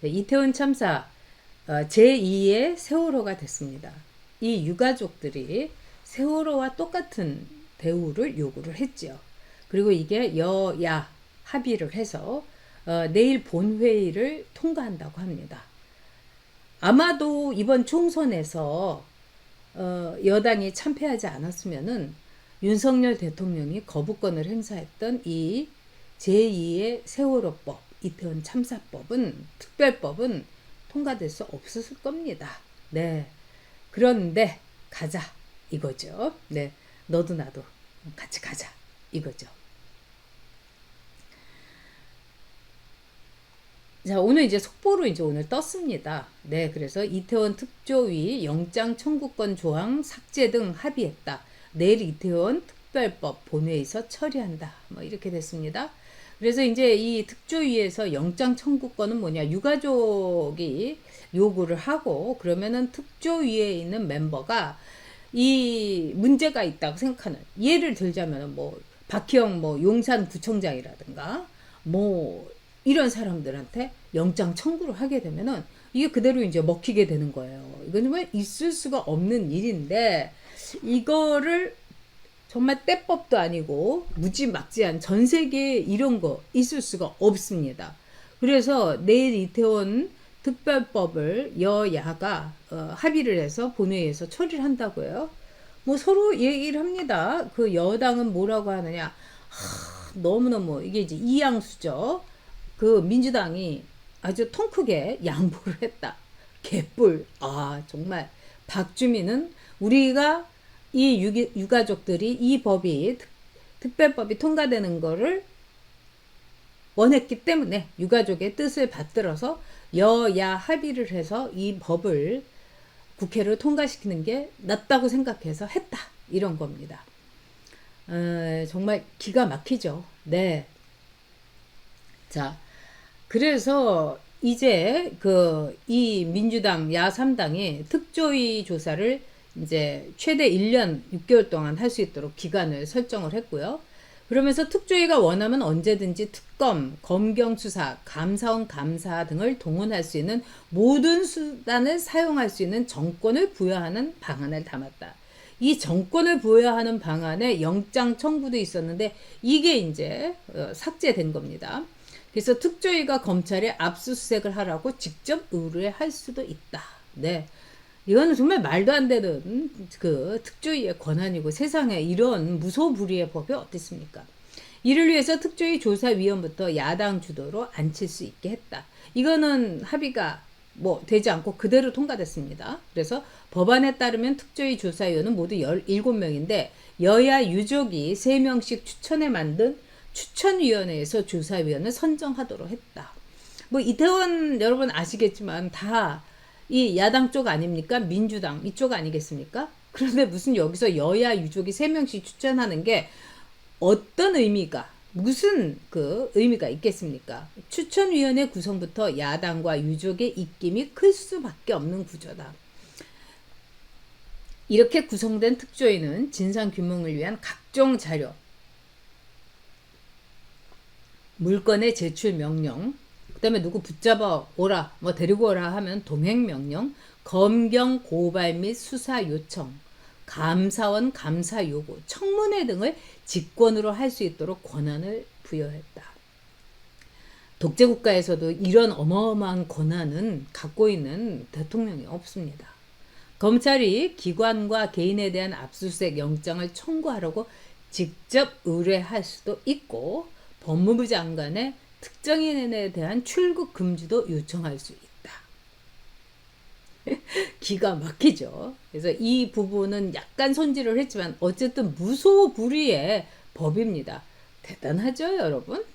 이태원 참사 제2의 세월호가 됐습니다. 이 유가족들이 세월호와 똑같은 대우를 요구를 했죠. 그리고 이게 여야 합의를 해서 내일 본회의를 통과한다고 합니다. 아마도 이번 총선에서 여당이 참패하지 않았으면은 윤석열 대통령이 거부권을 행사했던 이 제2의 세월호법, 이태원 참사법은, 특별법은 통과될 수 없었을 겁니다. 네. 그런데 가자 이거죠. 네. 너도 나도 같이 가자 이거죠. 자, 오늘 이제 속보로 이제 오늘 떴습니다. 네, 그래서 이태원 특조위 영장 청구권 조항 삭제 등 합의했다. 내일 이태원 특별법 본회의에서 처리한다. 뭐 이렇게 됐습니다. 그래서 이제 이 특조위에서 영장 청구권은 뭐냐? 유가족이 요구를 하고 그러면은 특조위에 있는 멤버가 이 문제가 있다고 생각하는, 예를 들자면 뭐 박희영 뭐 용산구청장이라든가 뭐 이런 사람들한테 영장 청구를 하게 되면은 이게 그대로 이제 먹히게 되는 거예요. 이건 정말 있을 수가 없는 일인데 이거를 정말 때법도 아니고 무지막지한, 전 세계에 이런 거 있을 수가 없습니다. 그래서 내일 이태원 특별법을 여야가 합의를 해서 본회의에서 처리를 한다고 해요. 뭐 서로 얘기를 합니다. 그 여당은 뭐라고 하느냐. 너무너무 이게 이제 이양수죠. 그 민주당이 아주 통 크게 양보를 했다. 개뿔. 정말 박주민은 우리가 이 유가족들이 이 법이 특별법이 통과되는 거를 원했기 때문에 유가족의 뜻을 받들어서 여야 합의를 해서 이 법을 국회를 통과시키는 게 낫다고 생각해서 했다. 이런 겁니다. 정말 기가 막히죠. 네. 자, 그래서 이제 이 민주당 야3당이 특조위 조사를 이제 최대 1년 6개월 동안 할 수 있도록 기간을 설정을 했고요. 그러면서 특조위가 원하면 언제든지 특검, 검경수사, 감사원 감사 등을 동원할 수 있는 모든 수단을 사용할 수 있는 정권을 부여하는 방안을 담았다. 이 정권을 부여하는 방안에 영장 청구도 있었는데 이게 이제 삭제된 겁니다. 그래서 특조위가 검찰에 압수수색을 하라고 직접 의뢰할 수도 있다. 네. 이거는 정말 말도 안 되는 그 특조위의 권한이고 세상에 이런 무소불위의 법이 어디 있습니까? 이를 위해서 특조위 조사위원부터 야당 주도로 앉힐 수 있게 했다. 이거는 합의가 뭐 되지 않고 그대로 통과됐습니다. 그래서 법안에 따르면 특조위 조사위원은 모두 17명인데 여야 유족이 3명씩 추천해 만든 추천위원회에서 조사위원을 선정하도록 했다. 뭐 이태원 여러분 아시겠지만 다 이 야당 쪽 아닙니까? 민주당 이쪽 아니겠습니까? 그런데 무슨 여기서 여야 유족이 3명씩 추천하는 게 어떤 의미가, 무슨 그 의미가 있겠습니까? 추천위원회 구성부터 야당과 유족의 입김이 클 수밖에 없는 구조다. 이렇게 구성된 특조위는 진상규명을 위한 각종 자료, 물건의 제출 명령, 그 다음에 누구 붙잡아 오라, 뭐 데리고 오라 하면 동행 명령, 검경 고발 및 수사 요청, 감사원 감사 요구, 청문회 등을 직권으로 할 수 있도록 권한을 부여했다. 독재국가에서도 이런 어마어마한 권한은 갖고 있는 대통령이 없습니다. 검찰이 기관과 개인에 대한 압수수색 영장을 청구하라고 직접 의뢰할 수도 있고 법무부 장관의 특정인에 대한 출국 금지도 요청할 수 있다. 기가 막히죠. 그래서 이 부분은 약간 손질을 했지만 어쨌든 무소불위의 법입니다. 대단하죠, 여러분?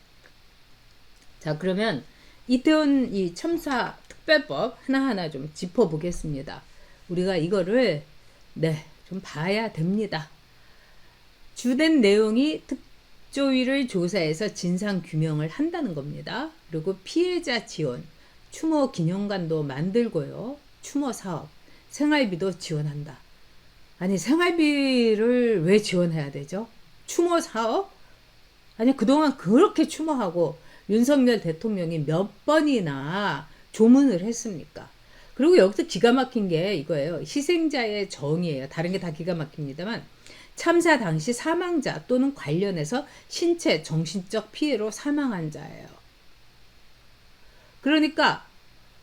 자, 그러면 이태원 이 참사 특별법 하나하나 좀 짚어보겠습니다. 우리가 이거를 좀 봐야 됩니다. 주된 내용이 특조위를 조사해서 진상규명을 한다는 겁니다. 그리고 피해자 지원, 추모 기념관도 만들고요. 추모 사업, 생활비도 지원한다. 아니 생활비를 왜 지원해야 되죠? 추모 사업? 아니 그동안 그렇게 추모하고 윤석열 대통령이 몇 번이나 조문을 했습니까? 그리고 여기서 기가 막힌 게 이거예요. 희생자의 정의예요. 다른 게 다 기가 막힙니다만 참사 당시 사망자 또는 관련해서 신체, 정신적 피해로 사망한 자예요. 그러니까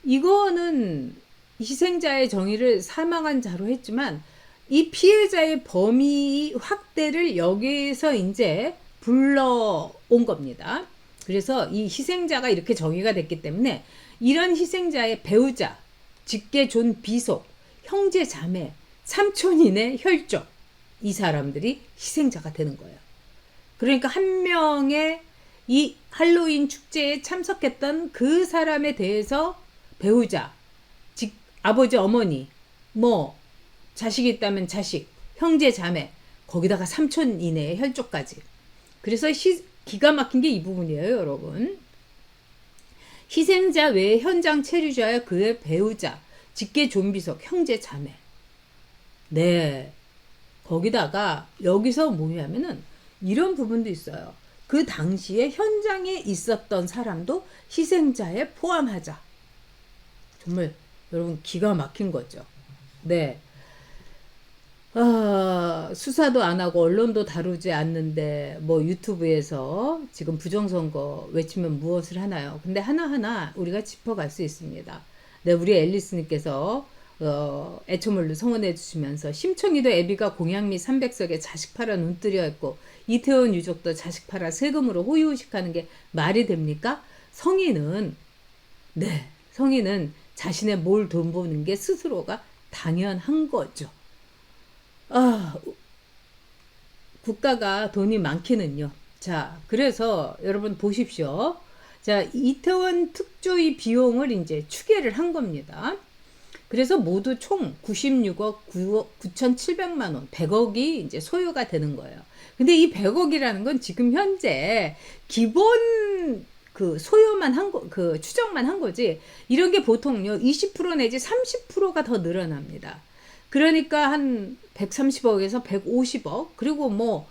이거는 희생자의 정의를 사망한 자로 했지만 이 피해자의 범위 확대를 여기서 이제 불러온 겁니다. 그래서 이 희생자가 이렇게 정의가 됐기 때문에 이런 희생자의 배우자, 직계 존 비속, 형제 자매, 삼촌인의 혈족, 이 사람들이 희생자가 되는 거예요. 그러니까 한 명의 이 할로윈 축제에 참석했던 그 사람에 대해서 배우자, 아버지, 어머니, 뭐 자식이 있다면 자식, 형제, 자매, 거기다가 삼촌 이내의 혈족까지. 그래서 기가 막힌 게 이 부분이에요, 여러분. 희생자 외에 현장 체류자야 그의 배우자, 직계 존비속, 형제, 자매. 네. 거기다가 여기서 뭐냐면은 이런 부분도 있어요. 그 당시에 현장에 있었던 사람도 희생자에 포함하자. 정말 여러분 기가 막힌 거죠. 네. 수사도 안 하고 언론도 다루지 않는데 뭐 유튜브에서 지금 부정선거 외치면 무엇을 하나요? 근데 하나하나 우리가 짚어갈 수 있습니다. 네, 우리 앨리스님께서 애초물로 성원해 주시면서 심청이도 애비가 공약 미 300석에 자식 팔아 눈뜨려 했고 이태원 유족도 자식 팔아 세금으로 호의호식하는 게 말이 됩니까? 성인은 자신의 뭘 돈 버는 게 스스로가 당연한 거죠. 국가가 돈이 많기는요. 자, 그래서 여러분 보십시오. 자, 이태원 특조위 비용을 이제 추계를 한 겁니다. 그래서 모두 총 96억 9,700만 원, 100억이 이제 소요가 되는 거예요. 근데 이 100억이라는 건 지금 현재 기본 그 소요만 그 추정만 한 거지. 이런 게 보통요 20% 내지 30%가 더 늘어납니다. 그러니까 한 130억에서 150억, 그리고 뭐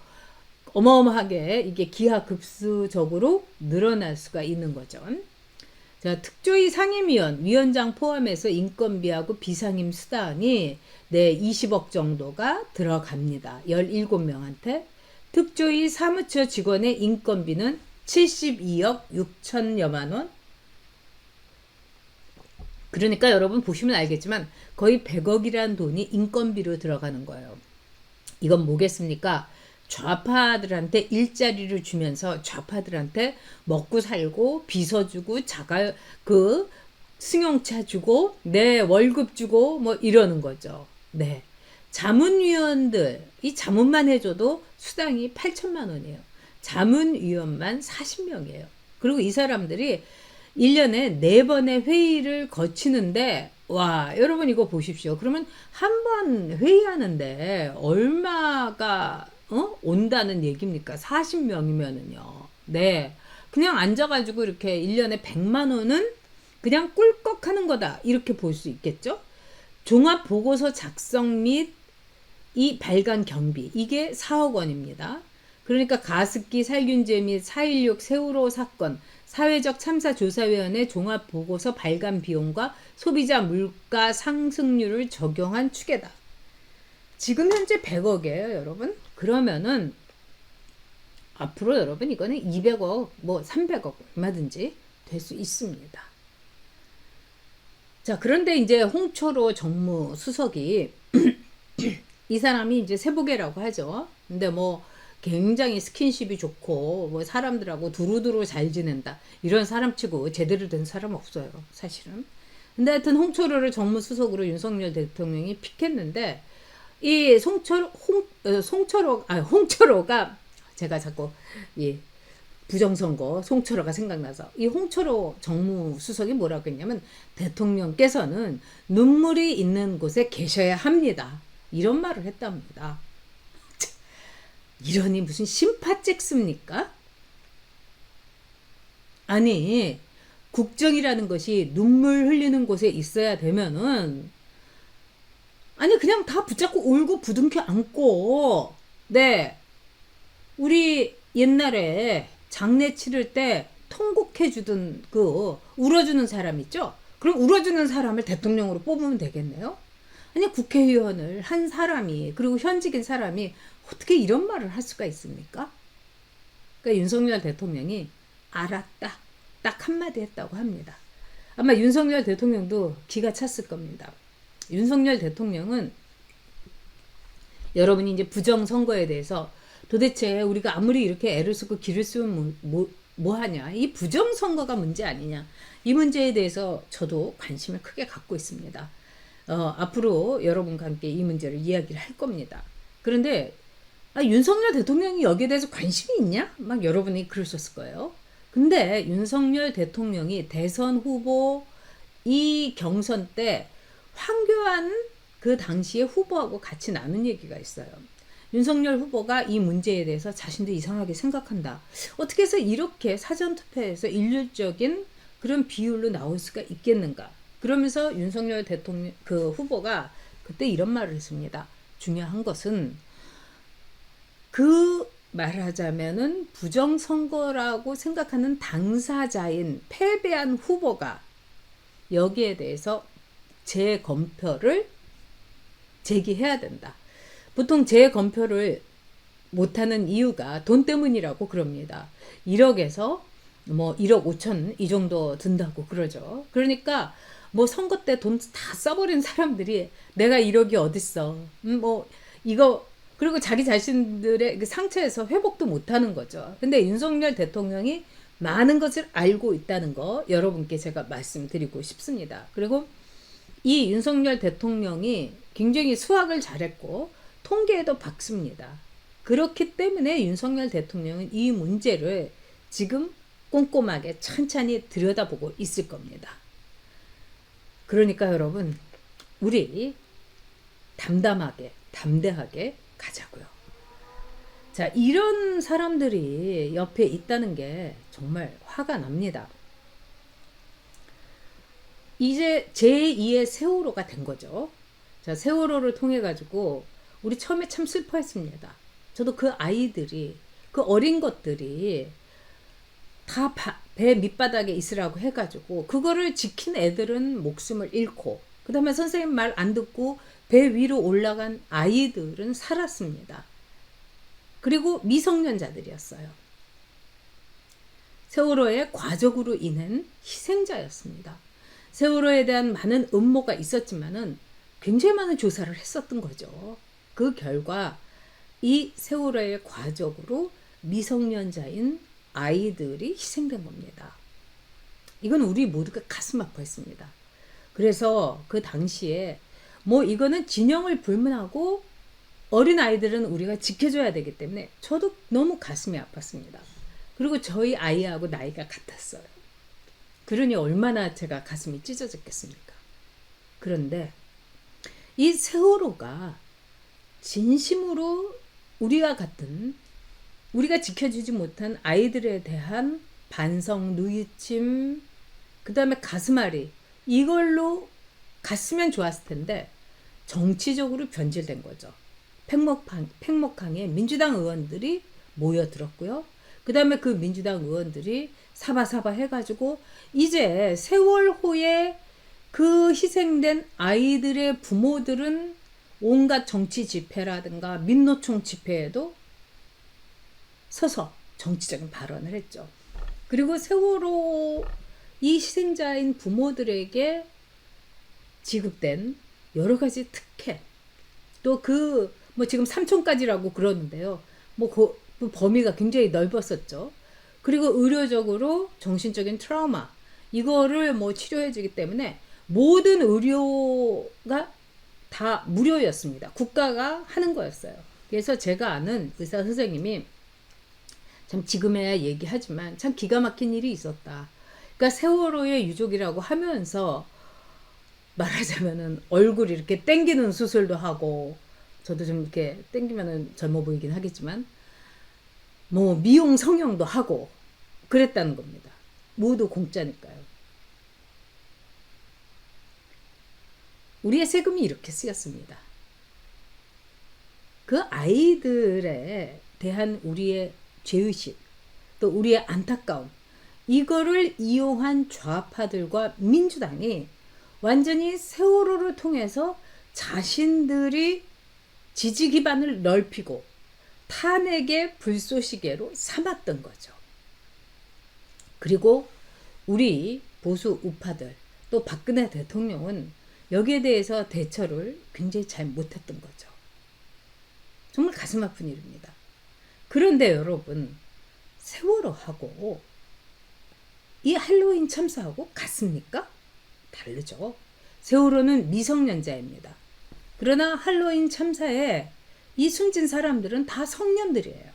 어마어마하게 이게 기하급수적으로 늘어날 수가 있는 거죠. 자, 특조위 상임위원, 위원장 포함해서 인건비하고 비상임 수당이 20억 정도가 들어갑니다. 17명한테. 특조위 사무처 직원의 인건비는 72억 6천여만 원. 그러니까 여러분 보시면 알겠지만 거의 100억이라는 돈이 인건비로 들어가는 거예요. 이건 뭐겠습니까? 좌파들한테 일자리를 주면서 좌파들한테 먹고 살고 비서 주고 승용차 주고 월급 주고 뭐 이러는 거죠. 네. 자문위원들 이 자문만 해줘도 수당이 8천만 원이에요. 자문위원만 40명이에요. 그리고 이 사람들이 1년에 4번의 회의를 거치는데 와, 여러분 이거 보십시오. 그러면 한 번 회의하는데 얼마가 온다는 얘기입니까? 40명이면은요. 네. 그냥 앉아가지고 이렇게 1년에 100만 원은 그냥 꿀꺽 하는 거다. 이렇게 볼 수 있겠죠? 종합보고서 작성 및 이 발간 경비. 이게 4억 원입니다. 그러니까 가습기 살균제 및 4.16 세월호 사건 사회적 참사조사위원회 종합보고서 발간 비용과 소비자 물가 상승률을 적용한 추계다. 지금 현재 100억이에요, 여러분. 그러면은 앞으로 여러분 이거는 200억, 뭐 300억 얼마든지 될 수 있습니다. 자, 그런데 이제 홍철호 정무수석이 이 사람이 이제 세보개라고 하죠. 근데 뭐 굉장히 스킨십이 좋고 뭐 사람들하고 두루두루 잘 지낸다 이런 사람치고 제대로 된 사람 없어요, 사실은. 근데 하여튼 홍철호를 정무수석으로 윤석열 대통령이 픽했는데 이 홍철호가 제가 자꾸 이 부정선거 송철호가 생각나서 이 홍철호 정무수석이 뭐라고 했냐면 대통령께서는 눈물이 있는 곳에 계셔야 합니다. 이런 말을 했답니다. 이러니 무슨 심파잭습니까? 아니 국정이라는 것이 눈물 흘리는 곳에 있어야 되면은 아니 그냥 다 붙잡고 울고 부둥켜 안고 우리 옛날에 장례 치를 때 통곡해 주던 그 울어주는 사람 있죠? 그럼 울어주는 사람을 대통령으로 뽑으면 되겠네요. 아니 국회의원을 한 사람이 그리고 현직인 사람이 어떻게 이런 말을 할 수가 있습니까? 그러니까 윤석열 대통령이 알았다 딱 한마디 했다고 합니다. 아마 윤석열 대통령도 기가 찼을 겁니다. 윤석열 대통령은 여러분이 이제 부정선거에 대해서 도대체 우리가 아무리 이렇게 애를 쓰고 기를 쓰면 뭐 하냐. 이 부정선거가 문제 아니냐. 이 문제에 대해서 저도 관심을 크게 갖고 있습니다. 앞으로 여러분과 함께 이 문제를 이야기를 할 겁니다. 그런데 윤석열 대통령이 여기에 대해서 관심이 있냐? 막 여러분이 그러셨을 거예요. 근데 윤석열 대통령이 대선 후보 이 경선 때 황교안 그 당시에 후보하고 같이 나눈 얘기가 있어요. 윤석열 후보가 이 문제에 대해서 자신도 이상하게 생각한다. 어떻게 해서 이렇게 사전투표에서 일률적인 그런 비율로 나올 수가 있겠는가. 그러면서 윤석열 대통령 그 후보가 그때 이런 말을 했습니다. 중요한 것은 그 말하자면은 부정선거라고 생각하는 당사자인 패배한 후보가 여기에 대해서 재검표를 제기해야 된다. 보통 재검표를 못하는 이유가 돈 때문이라고 그럽니다. 1억에서 뭐 1억 5천 이 정도 든다고 그러죠. 그러니까 뭐 선거 때 돈 다 써버린 사람들이 내가 1억이 어딨어. 뭐 이거 그리고 자기 자신들의 그 상처에서 회복도 못하는 거죠. 근데 윤석열 대통령이 많은 것을 알고 있다는 거 여러분께 제가 말씀드리고 싶습니다. 그리고 이 윤석열 대통령이 굉장히 수학을 잘했고 통계에도 박습니다. 그렇기 때문에 윤석열 대통령은 이 문제를 지금 꼼꼼하게 천천히 들여다보고 있을 겁니다. 그러니까 여러분 우리 담담하게 담대하게 가자고요. 자, 이런 사람들이 옆에 있다는 게 정말 화가 납니다. 이제 제2의 세월호가 된 거죠. 자, 세월호를 통해 가지고 우리 처음에 참 슬퍼했습니다. 저도 그 아이들이 그 어린 것들이 다 배 밑바닥에 있으라고 해가지고 그거를 지킨 애들은 목숨을 잃고 그 다음에 선생님 말 안 듣고 배 위로 올라간 아이들은 살았습니다. 그리고 미성년자들이었어요. 세월호의 과적으로 인한 희생자였습니다. 세월호에 대한 많은 음모가 있었지만은 굉장히 많은 조사를 했었던 거죠. 그 결과 이 세월호의 과적으로 미성년자인 아이들이 희생된 겁니다. 이건 우리 모두가 가슴 아파했습니다. 그래서 그 당시에 뭐 이거는 진영을 불문하고 어린 아이들은 우리가 지켜줘야 되기 때문에 저도 너무 가슴이 아팠습니다. 그리고 저희 아이하고 나이가 같았어요. 그러니 얼마나 제가 가슴이 찢어졌겠습니까? 그런데 이 세월호가 진심으로 우리와 같은 우리가 지켜주지 못한 아이들에 대한 반성, 누이침, 그 다음에 가슴앓이 이걸로 갔으면 좋았을 텐데 정치적으로 변질된 거죠. 팽목항에 민주당 의원들이 모여들었고요. 그 다음에 그 민주당 의원들이 사바사바 해가지고 이제 세월호에 그 희생된 아이들의 부모들은 온갖 정치 집회라든가 민노총 집회에도 서서 정치적인 발언을 했죠. 그리고 세월호 이 희생자인 부모들에게 지급된 여러 가지 특혜 또 그 뭐 지금 3촌까지라고 그러는데요. 뭐 그 범위가 굉장히 넓었었죠. 그리고 의료적으로 정신적인 트라우마 이거를 뭐 치료해 주기 때문에 모든 의료가 다 무료였습니다. 국가가 하는 거였어요. 그래서 제가 아는 의사 선생님이 참 지금에야 얘기하지만 참 기가 막힌 일이 있었다. 그러니까 세월호의 유족이라고 하면서 말하자면은 얼굴 이렇게 땡기는 수술도 하고 저도 좀 이렇게 땡기면은 젊어 보이긴 하겠지만 뭐 미용 성형도 하고 그랬다는 겁니다. 모두 공짜니까요. 우리의 세금이 이렇게 쓰였습니다. 그 아이들에 대한 우리의 죄의식 또 우리의 안타까움 이거를 이용한 좌파들과 민주당이 완전히 세월호를 통해서 자신들이 지지 기반을 넓히고 탄핵의 불쏘시개로 삼았던 거죠. 그리고 우리 보수 우파들 또 박근혜 대통령은 여기에 대해서 대처를 굉장히 잘 못했던 거죠. 정말 가슴 아픈 일입니다. 그런데 여러분, 세월호하고 이 할로윈 참사하고 같습니까? 다르죠. 세월호는 미성년자입니다. 그러나 할로윈 참사에 이 숨진 사람들은 다 성년들이에요.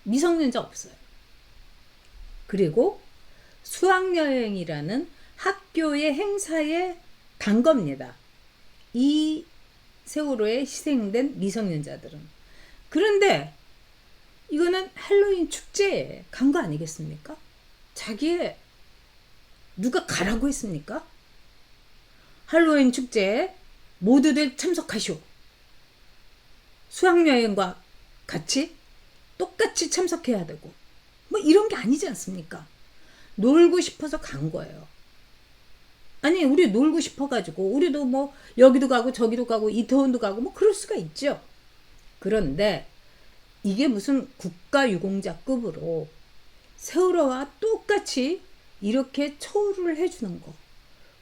미성년자 없어요. 그리고 수학여행이라는 학교의 행사에 간 겁니다. 이 세월호에 희생된 미성년자들은. 그런데 이거는 할로윈 축제에 간 거 아니겠습니까? 자기의 누가 가라고 했습니까? 할로윈 축제에 모두들 참석하시오. 수학여행과 같이 똑같이 참석해야 되고 뭐 이런 게 아니지 않습니까? 놀고 싶어서 간 거예요. 아니 우리 놀고 싶어가지고 우리도 뭐 여기도 가고 저기도 가고 이태원도 가고 뭐 그럴 수가 있죠. 그런데 이게 무슨 국가유공자급으로 세월호와 똑같이 이렇게 처우를 해주는 거,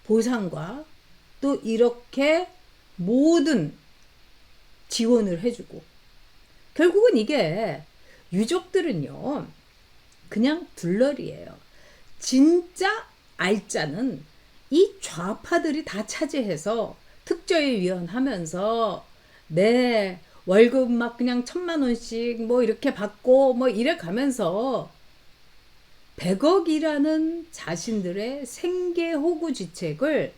보상과 또 이렇게 모든 지원을 해주고, 결국은 이게 유족들은요 그냥 둘러리예요. 진짜 알짜는 이 좌파들이 다 차지해서 특조위 위원하면서 네 월급 막 그냥 1,000만 원씩 뭐 이렇게 받고 뭐 이래 가면서 100억이라는 자신들의 생계 호구지책을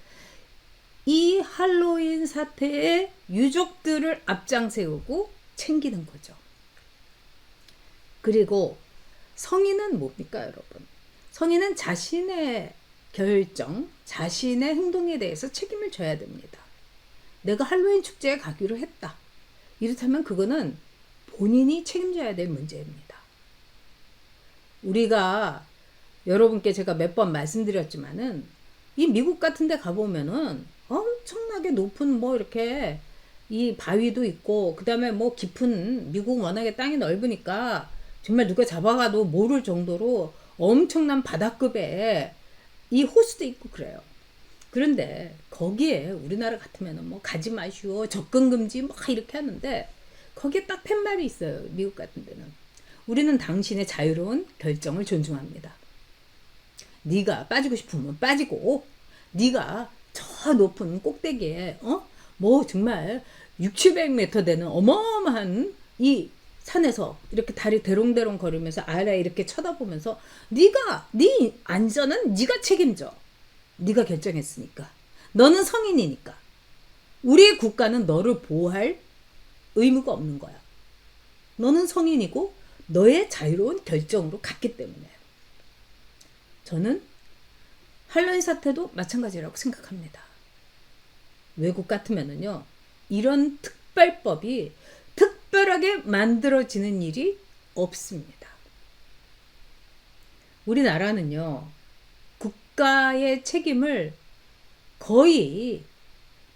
이 할로윈 사태에 유족들을 앞장 세우고 챙기는 거죠. 그리고 성인은 뭡니까 여러분? 성인은 자신의 결정, 자신의 행동에 대해서 책임을 져야 됩니다. 내가 할로윈 축제에 가기로 했다. 이렇다면 그거는 본인이 책임져야 될 문제입니다. 우리가 여러분께 제가 몇 번 말씀드렸지만은 이 미국 같은 데 가보면은 엄청나게 높은 뭐 이렇게 이 바위도 있고 그 다음에 뭐 깊은, 미국 워낙에 땅이 넓으니까 정말 누가 잡아가도 모를 정도로 엄청난 바다급의 이 호수도 있고 그래요. 그런데 거기에 우리나라 같으면은 뭐 가지 마시오, 접근 금지 뭐 이렇게 하는데 거기에 딱 팻말이 있어요. 미국 같은 데는. 우리는 당신의 자유로운 결정을 존중합니다. 네가 빠지고 싶으면 빠지고, 네가 저 높은 꼭대기에 뭐 정말 600-700m 되는 어마어마한 이 산에서 이렇게 다리 대롱대롱 걸으면서 아래 이렇게 쳐다보면서 네 안전은 네가 책임져. 네가 결정했으니까. 너는 성인이니까. 우리의 국가는 너를 보호할 의무가 없는 거야. 너는 성인이고 너의 자유로운 결정으로 갔기 때문에. 저는 할로윈 사태도 마찬가지라고 생각합니다. 외국 같으면은요, 이런 특별법이 특별하게 만들어지는 일이 없습니다. 우리나라는요, 국가의 책임을 거의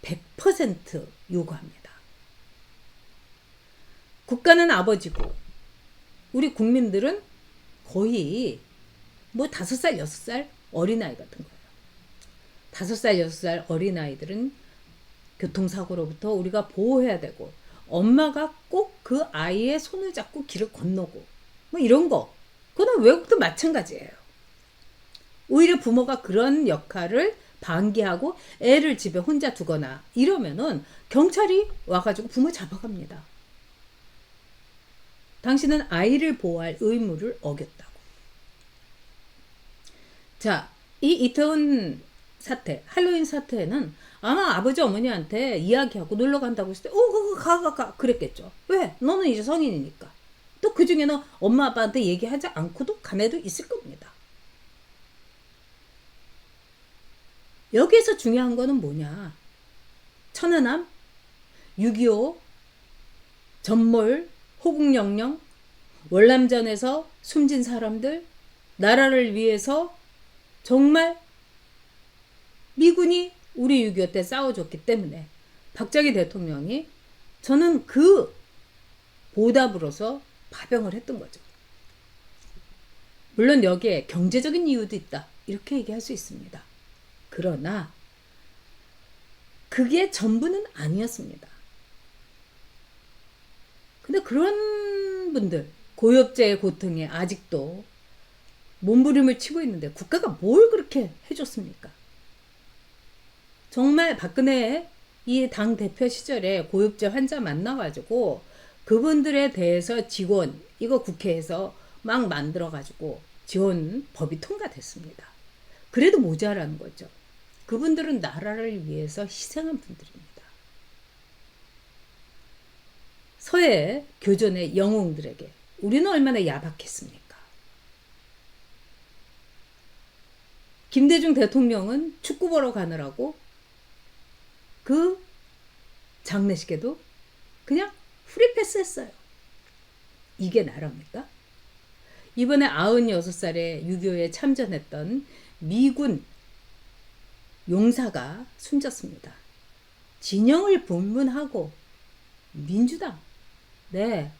100% 요구합니다. 국가는 아버지고, 우리 국민들은 거의 뭐 5살, 6살 어린아이 같은 거예요. 5살, 6살 어린아이들은 교통사고로부터 우리가 보호해야 되고, 엄마가 꼭 그 아이의 손을 잡고 길을 건너고, 뭐 이런 거. 그거는 외국도 마찬가지예요. 오히려 부모가 그런 역할을 방기하고 애를 집에 혼자 두거나 이러면은 경찰이 와가지고 부모 잡아갑니다. 당신은 아이를 보호할 의무를 어겼다고. 자, 이 이태원 사태, 할로윈 사태에는 아마 아버지 어머니한테 이야기하고 놀러 간다고 했을 때 가 그랬겠죠. 왜? 너는 이제 성인이니까. 또 그 중에는 엄마 아빠한테 얘기하지 않고도 간 애도 있을 겁니다. 여기에서 중요한 거는 뭐냐? 천안함, 6.25, 전몰, 호국영령, 월남전에서 숨진 사람들, 나라를 위해서 정말 미군이 우리 6.25 때 싸워줬기 때문에 박정희 대통령이 저는 그 보답으로서 파병을 했던 거죠. 물론 여기에 경제적인 이유도 있다. 이렇게 얘기할 수 있습니다. 그러나 그게 전부는 아니었습니다. 근데 그런 분들, 고엽제의 고통에 아직도 몸부림을 치고 있는데 국가가 뭘 그렇게 해줬습니까? 정말 박근혜 이 당 대표 시절에 고엽제 환자 만나가지고 그분들에 대해서 지원, 이거 국회에서 막 만들어가지고 지원법이 통과됐습니다. 그래도 모자라는 거죠. 그분들은 나라를 위해서 희생한 분들입니다. 서해 교전의 영웅들에게 우리는 얼마나 야박했습니까? 김대중 대통령은 축구 보러 가느라고 그 장례식에도 그냥 프리패스 했어요. 이게 나라입니까? 이번에 96살에 6.25에 참전했던 미군 용사가 숨졌습니다. 진영을 불문하고 민주당, 네,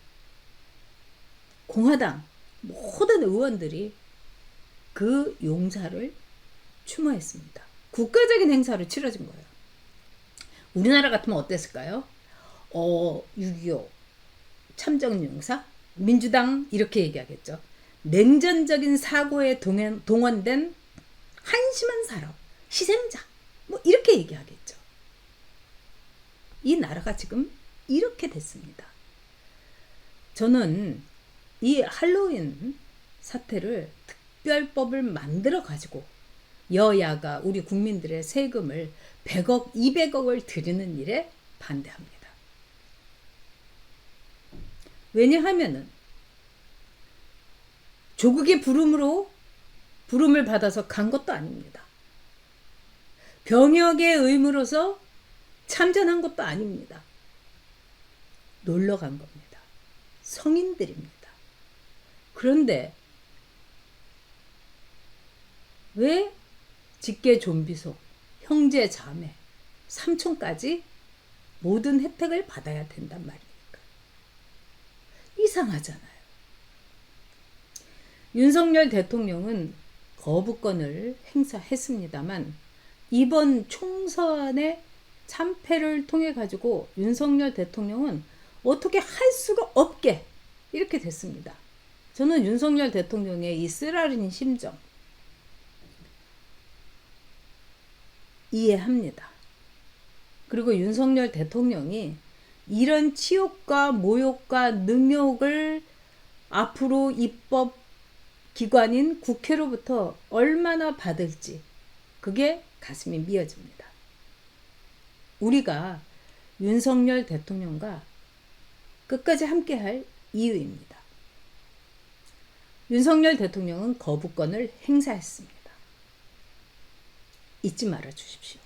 공화당 모든 의원들이 그 용사를 추모했습니다. 국가적인 행사로 치러진 거예요. 우리나라 같으면 어땠을까요? 6.25 참전 용사, 민주당 이렇게 얘기하겠죠. 냉전적인 사고에 동원된 한심한 사람, 희생자, 뭐 이렇게 얘기하겠죠. 이 나라가 지금 이렇게 됐습니다. 저는 이 할로윈 사태를 특별법을 만들어 가지고 여야가 우리 국민들의 세금을 100억, 200억을 들이는 일에 반대합니다. 왜냐하면은 조국의 부름을 받아서 간 것도 아닙니다. 병역의 의무로서 참전한 것도 아닙니다. 놀러 간 겁니다. 성인들입니다. 그런데 왜 직계 좀비속, 형제, 자매, 삼촌까지 모든 혜택을 받아야 된단 말입니까? 이상하잖아요. 윤석열 대통령은 거부권을 행사했습니다만 이번 총선의 참패를 통해 가지고 윤석열 대통령은 어떻게 할 수가 없게 이렇게 됐습니다. 저는 윤석열 대통령의 이 쓰라린 심정 이해합니다. 그리고 윤석열 대통령이 이런 치욕과 모욕과 능욕을 앞으로 입법 기관인 국회로부터 얼마나 받을지 그게 가슴이 미어집니다. 우리가 윤석열 대통령과 끝까지 함께할 이유입니다. 윤석열 대통령은 거부권을 행사했습니다. 잊지 말아 주십시오.